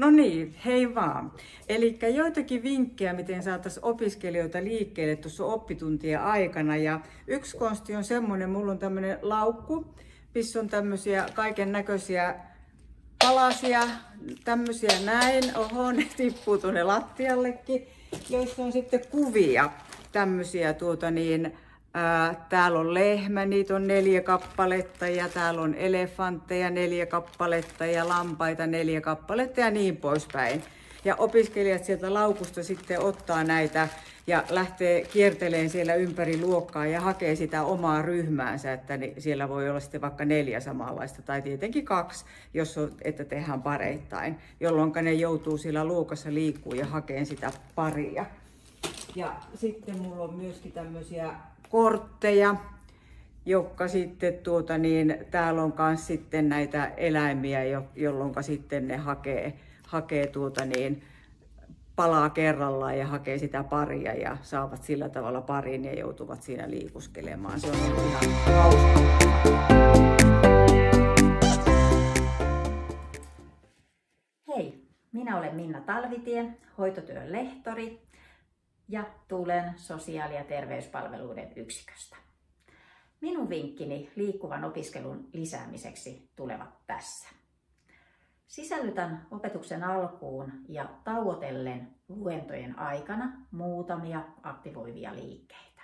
No niin, hei vaan. Eli joitakin vinkkejä, miten saataisiin opiskelijoita liikkeelle tuossa oppituntien aikana. Ja yksi konsti on semmoinen, mulla on tämmöinen laukku, missä on tämmöisiä kaiken näköisiä palasia, tämmöisiä näin. Oho, ne tippuu tuonne lattiallekin, joissa on sitten kuvia. Tämmöisiä täällä on lehmä, niitä on 4 kappaletta ja täällä on elefantteja 4 kappaletta ja lampaita 4 kappaletta ja niin poispäin. Ja opiskelijat sieltä laukusta sitten ottaa näitä ja lähtee kiertelemään siellä ympäri luokkaa ja hakee sitä omaa ryhmäänsä, että siellä voi olla sitten vaikka 4 samanlaista tai tietenkin 2, jos on, että tehdään pareittain, jolloin ne joutuu siellä luokassa liikkuu ja hakeen sitä paria. Ja sitten mulla on myöskin tämmöisiä kortteja, jotka sitten täällä on myös sitten näitä eläimiä, jolloin sitten ne hakee palaa kerrallaan ja hakee sitä paria ja saavat sillä tavalla parin ja joutuvat siinä liikuskelemaan. Se on ihan hauska. Hei, minä olen Minna Talvitie, hoitotyön lehtori ja tulen sosiaali- ja terveyspalveluiden yksiköstä. Minun vinkkini liikkuvan opiskelun lisäämiseksi tulevat tässä. Sisällytän opetuksen alkuun ja tauotellen luentojen aikana muutamia aktivoivia liikkeitä.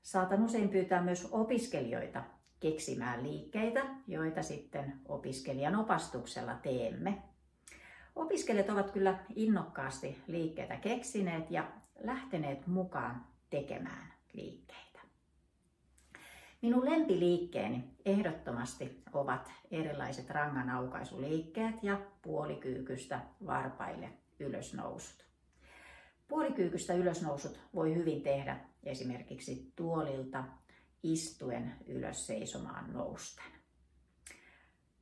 Saatan usein pyytää myös opiskelijoita keksimään liikkeitä, joita sitten opiskelijan opastuksella teemme. Opiskelijat ovat kyllä innokkaasti liikkeitä keksineet ja lähteneet mukaan tekemään liikkeitä. Minun lempiliikkeeni ehdottomasti ovat erilaiset ranganaukaisuliikkeet ja puolikyykystä varpaille ylösnousut. Puolikyykystä ylösnousut voi hyvin tehdä esimerkiksi tuolilta istuen ylös seisomaan nousten.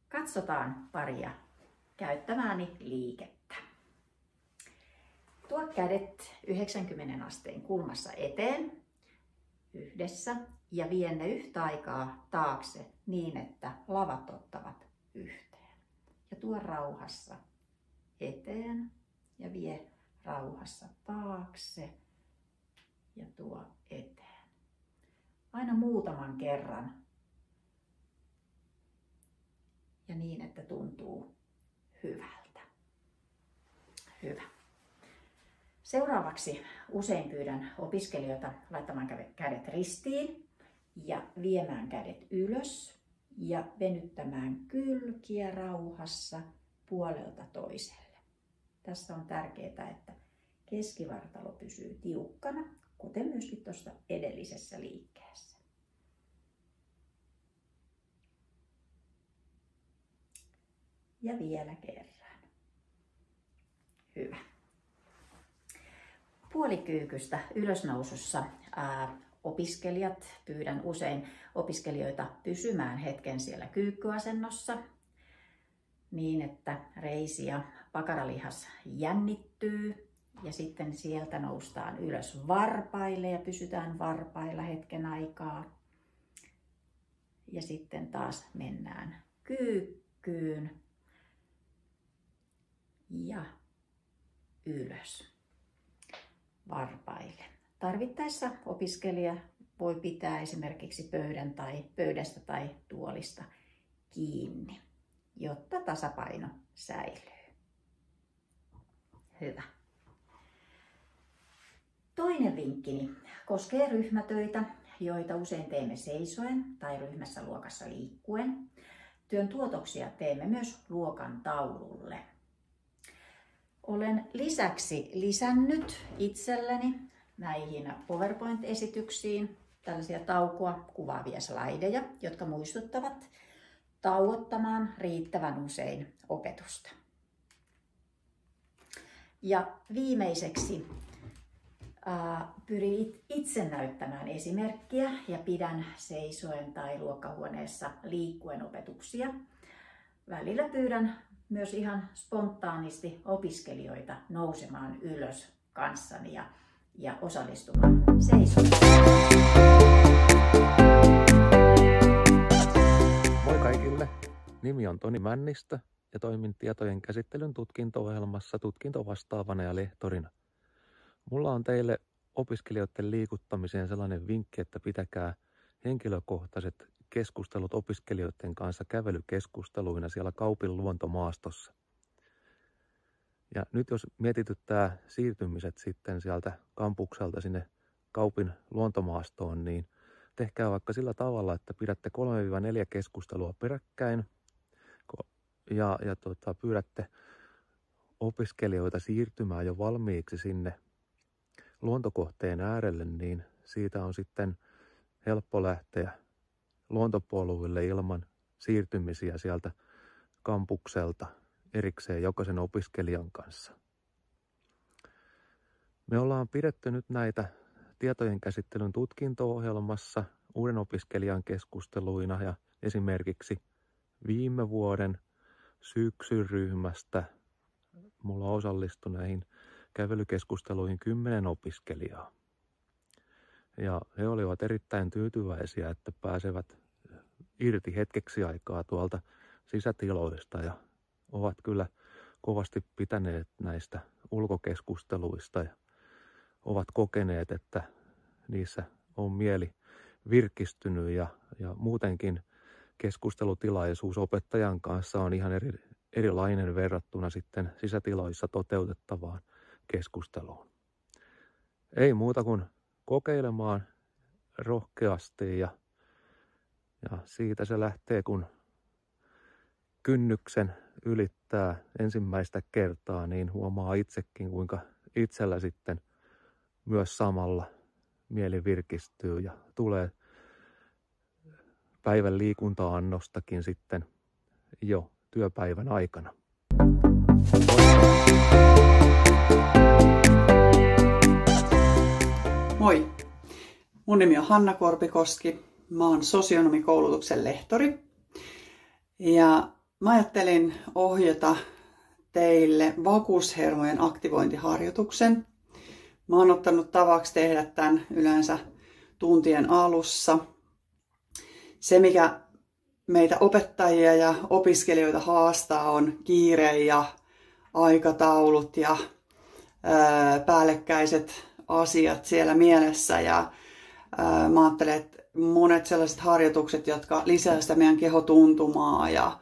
Katsotaan paria käyttämääni liikettä. Tuo kädet 90 asteen kulmassa eteen yhdessä ja vie ne yhtä aikaa taakse niin, että lavat ottavat yhteen. Ja tuo rauhassa eteen ja vie rauhassa taakse ja tuo eteen. Aina muutaman kerran ja niin, että tuntuu hyvältä. Hyvä. Seuraavaksi usein pyydän opiskelijoita laittamaan kädet ristiin ja viemään kädet ylös ja venyttämään kylkiä rauhassa puolelta toiselle. Tässä on tärkeää, että keskivartalo pysyy tiukkana, kuten myöskin tuossa edellisessä liikkeessä. Ja vielä kerran. Hyvä. Puolikyykystä ylösnousussa pyydän usein opiskelijoita pysymään hetken siellä kyykkyasennossa niin, että reisi ja pakaralihas jännittyy ja sitten sieltä noustaan ylös varpaille ja pysytään varpailla hetken aikaa. Ja sitten taas mennään kyykkyyn ja ylös varpaille. Tarvittaessa opiskelija voi pitää esimerkiksi pöydästä tai tuolista kiinni, jotta tasapaino säilyy. Hyvä. Toinen vinkkini koskee ryhmätöitä, joita usein teemme seisoen tai ryhmässä luokassa liikkuen. Työn tuotoksia teemme myös luokan taululle. Olen lisäksi lisännyt itselleni näihin PowerPoint-esityksiin tällaisia taukoa kuvaavia slaideja, jotka muistuttavat tauottamaan riittävän usein opetusta. Ja viimeiseksi pyrin itse näyttämään esimerkkiä ja pidän seisoen tai luokkahuoneessa liikkuen opetuksia. Välillä pyydän myös ihan spontaanisti opiskelijoita nousemaan ylös kanssani ja osallistumaan seisomaan. Moi kaikille! Nimi on Toni Männistö ja toimin tietojen käsittelyn tutkinto-ohjelmassa tutkintovastaavana ja lehtorina. Mulla on teille opiskelijoiden liikuttamiseen sellainen vinkki, että pitäkää henkilökohtaiset keskustelut opiskelijoiden kanssa kävelykeskusteluina siellä Kaupin luontomaastossa. Ja nyt jos mietityttää siirtymiset sitten sieltä kampukselta sinne Kaupin luontomaastoon, niin tehkää vaikka sillä tavalla, että pidätte 3-4 keskustelua peräkkäin ja pyydätte opiskelijoita siirtymään jo valmiiksi sinne luontokohteen äärelle, niin siitä on sitten helppo lähteä luontopoluille ilman siirtymisiä sieltä kampukselta erikseen jokaisen opiskelijan kanssa. Me ollaan pidetty nyt näitä tietojen käsittelyn tutkinto-ohjelmassa uuden opiskelijan keskusteluina ja esimerkiksi viime vuoden syksyryhmästä mulla osallistui näihin kävelykeskusteluihin 10 opiskelijaa. Ja he olivat erittäin tyytyväisiä, että pääsevät irti hetkeksi aikaa tuolta sisätiloista ja ovat kyllä kovasti pitäneet näistä ulkokeskusteluista ja ovat kokeneet, että niissä on mieli virkistynyt ja muutenkin keskustelutilaisuus opettajan kanssa on ihan erilainen verrattuna sitten sisätiloissa toteutettavaan keskusteluun. Ei muuta kuin kokeilemaan rohkeasti ja siitä se lähtee, kun kynnyksen ylittää ensimmäistä kertaa, niin huomaa itsekin, kuinka itsellä sitten myös samalla mieli virkistyy ja tulee päivän liikunta-annostakin sitten jo työpäivän aikana. Moi! Mun nimi on Hanna Korpikoski. Mä oon sosionomikoulutuksen lehtori. Ja mä ajattelin ohjata teille vakuushermojen aktivointiharjoituksen. Mä oon ottanut tavaksi tehdä tämän yleensä tuntien alussa. Se, mikä meitä opettajia ja opiskelijoita haastaa, on kiire ja aikataulut ja päällekkäiset asiat siellä mielessä. Ja mä ajattelen, että monet sellaiset harjoitukset, jotka lisää sitä meidän kehotuntumaa ja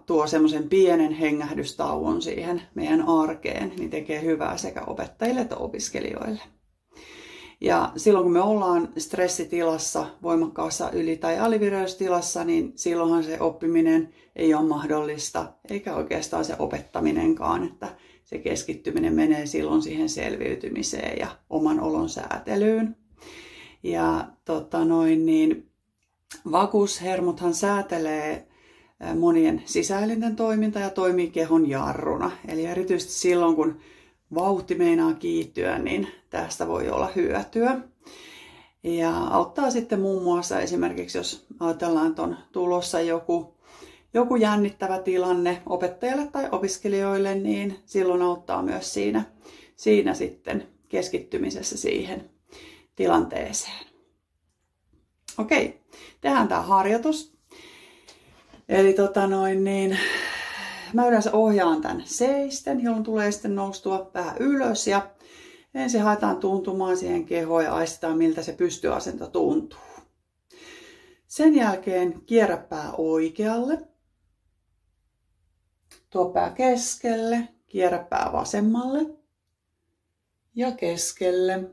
tuo semmoisen pienen hengähdystauon siihen meidän arkeen, niin tekee hyvää sekä opettajille että opiskelijoille. Ja silloin kun me ollaan stressitilassa, voimakkaassa yli- tai alivireystilassa, niin silloinhan se oppiminen ei ole mahdollista, eikä oikeastaan se opettaminenkaan, että se keskittyminen menee silloin siihen selviytymiseen ja oman olon säätelyyn. Ja vakuushermothan säätelee monien sisäelinten toimintaa ja toimii kehon jarruna. Eli erityisesti silloin, kun vauhti meinaa kiihtyä, niin tästä voi olla hyötyä. Ja auttaa sitten muun muassa esimerkiksi, jos ajatellaan, että on tulossa joku jännittävä tilanne opettajalle tai opiskelijoille, niin silloin auttaa myös siinä sitten keskittymisessä siihen tilanteeseen. Okei, tehdään tämä harjoitus. Eli mä yleensä ohjaan tämän seisten, jolloin tulee sitten noustua vähän ylös ja ensin haetaan tuntumaan siihen kehoon ja aistetaan, miltä se pystyasento tuntuu. Sen jälkeen kierrä pää oikealle, tuo pää keskelle, kierrä pää vasemmalle ja keskelle.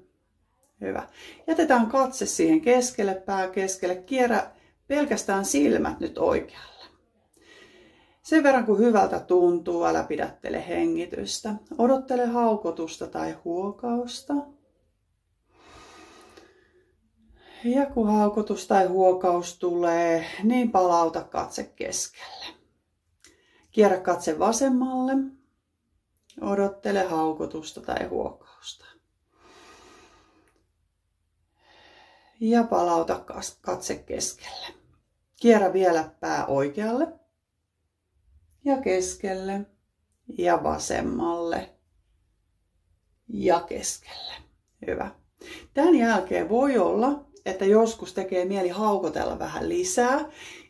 Hyvä. Jätetään katse siihen keskelle, pää keskelle, kierrä pelkästään silmät nyt oikealle. Sen verran kun hyvältä tuntuu, älä pidättele hengitystä. Odottele haukotusta tai huokausta. Ja kun haukotus tai huokaus tulee, niin palauta katse keskelle. Kierrä katse vasemmalle. Odottele haukotusta tai huokausta. Ja palauta katse keskelle. Kierrä vielä pää oikealle. Ja keskelle. Ja vasemmalle. Ja keskelle. Hyvä. Tämän jälkeen voi olla, että joskus tekee mieli haukotella vähän lisää.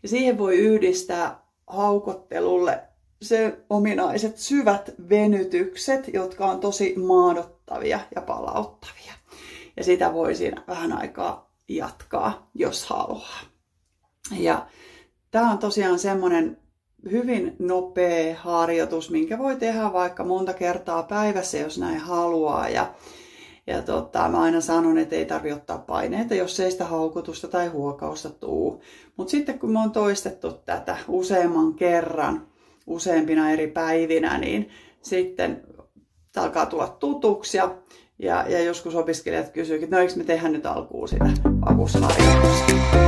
Ja siihen voi yhdistää haukottelulle se ominaiset syvät venytykset, jotka on tosi maadottavia ja palauttavia. Ja sitä voi siinä vähän aikaa jatkaa, jos haluaa. Ja tämä on tosiaan semmoinen hyvin nopea harjoitus, minkä voi tehdä vaikka monta kertaa päivässä, jos näin haluaa. Ja mä aina sanon, että ei tarvitse ottaa paineita, jos ei sitä haukotusta tai huokausta tuu. Mutta sitten kun me on toistettu tätä useamman kerran, useampina eri päivinä, niin sitten alkaa tulla tutuksi. Ja joskus opiskelijat kysyvät, että no eikö me tehdä nyt alkuun sitä vakuusharjoitusta.